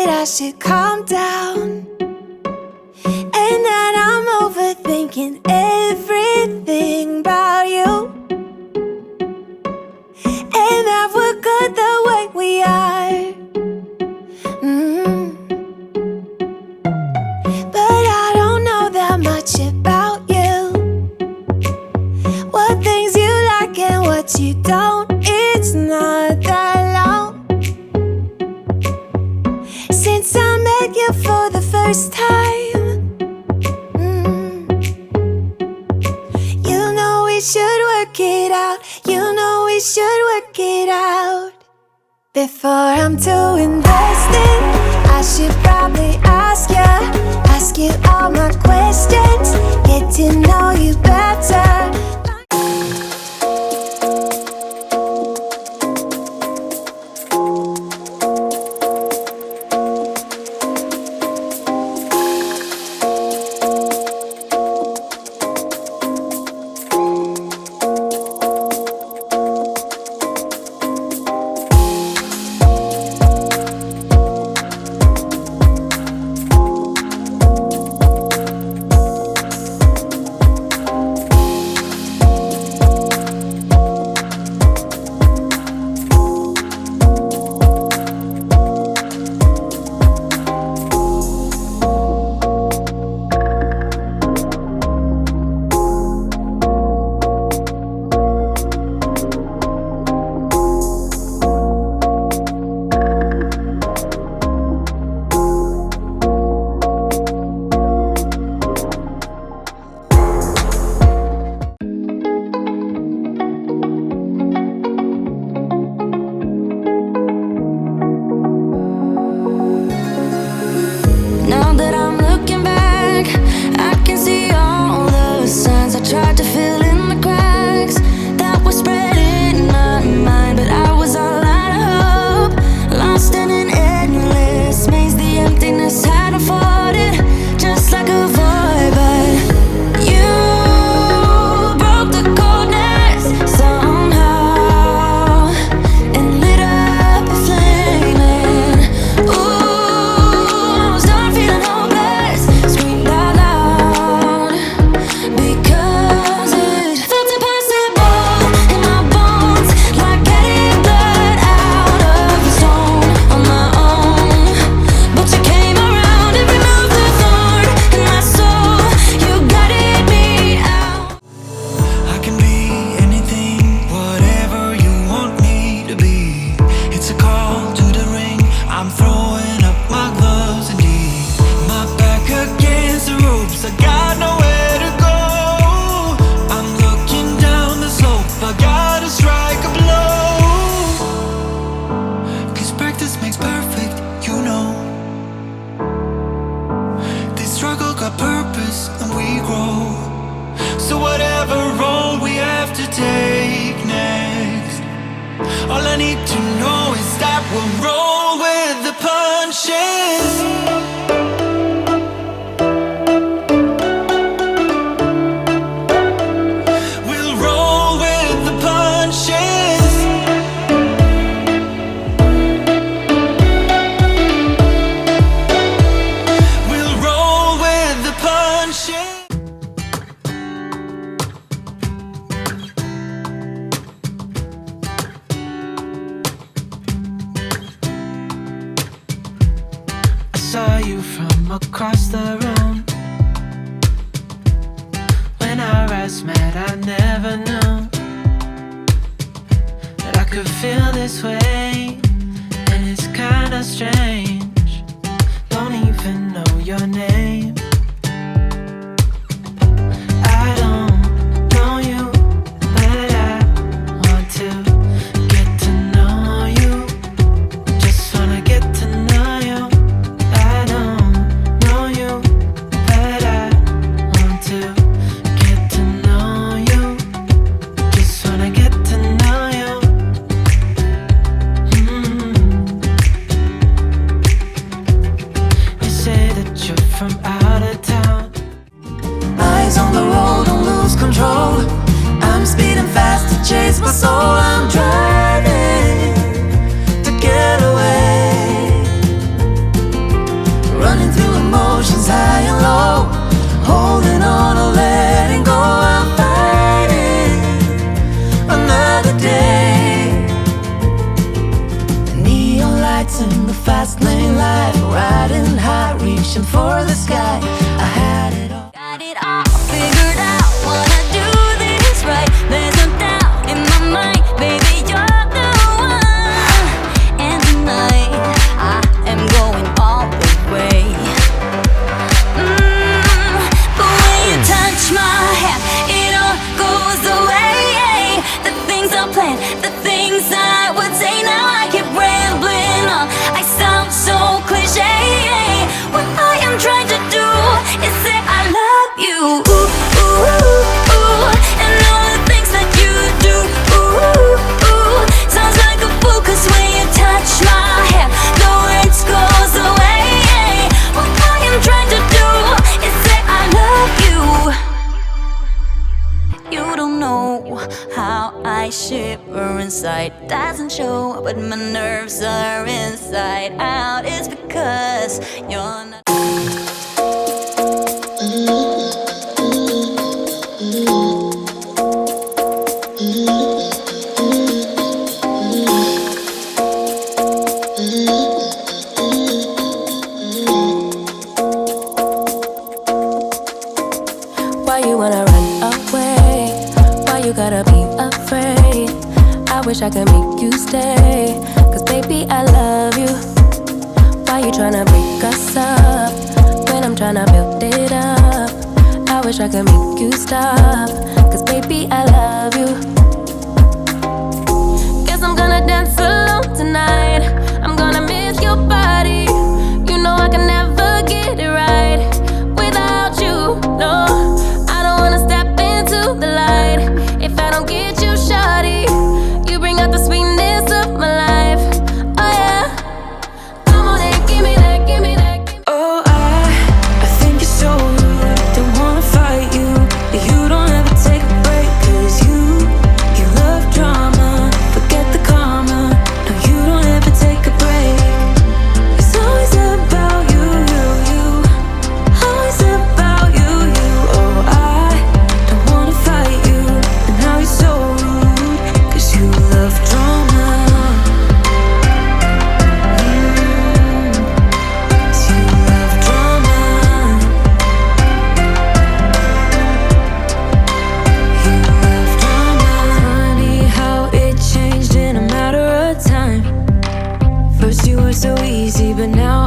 that I should calm down, and that I'm overthinking everything about you, and that we're good the way we are. But I don't know that much about you, what things you like and what you don't. It's not that long since I met you for the first time. You know we should work it out. You know we should work it out. Before I'm too invested, I should probably ask you all my questions, get to know you better. Now that I'm looking back, I can see all the signs I tried to fill in the cracks that were spread in my mind, but I was all out of hope, lost in an endless maze. The emptiness had unfolded just like a void, but you broke the coldness somehow and lit up a flame. And ooh, I was done feeling hopeless, screamed out loud because it felt impossible in my bones, like getting blood out of a stone on my own. But you came around and removed the thorn in my soul. You guided me out. I can be anything, whatever you want me to be. It's a call to the ring. I'm throwing up my gloves and knees. My back against the ropes. I got nowhere to go. I'm looking down the slope. I gotta strike a blow. 'Cause practice makes perfect, you know. This struggle got purpose and we grow. So whatever role we have to take next, all I need to know is that we'll roll with the punches. We'll roll with the punches. We'll roll with the punches. I saw you from across the room. When our eyes met, I never knew that I could feel this way, and it's kinda strange. Don't even know your name. I don't know you, but I want to get to know you. Just wanna get to know you. I don't know you, but I want to get to know you. Just wanna get to know you. You say that you're from out reaching for the sky. I had it all. Got it all figured out, wanna do this right. There's no doubt in my mind, baby, you're the one. And tonight, I am going all the way. The way you touch my hair, it all goes away. The things I planned, the things I would say, now I keep rambling on. I sound so cliche. What I am trying to do is say I love you. Ooh, ooh, ooh, ooh. And all the things that you do. Ooh, ooh, ooh. Sounds like a fool, 'cause when you touch my hair, the words goes away. What I am trying to do is say I love you. You don't know how I shiver inside. Doesn't show, but my nerves are inside out. It's because you're not. Why you wanna run away? Why you gotta be afraid? I wish I could make you stay, 'cause baby I love you. Why you tryna break us up when I'm tryna build it up? I wish I could make you stop, 'cause baby I love you. Guess I'm gonna dance alone tonight. I'm gonna miss your body. You know I can never get it right without you, no. I don't wanna step into the light if I don't get you, shawty. You bring out the sweetness of my life, oh yeah. Come on and give me that, give me that, give me that. Oh, I think you're so rude. Don't wanna fight you, but you don't ever take a break. 'Cause you love drama. Forget the karma. No, you don't ever take a break. It's always about you, you. Always about you, you. Oh, I don't wanna fight you, but now you're so rude. 'Cause you love drama. 'Cause you love drama. You love drama. Funny how it changed in a matter of time. First you were so easy, but now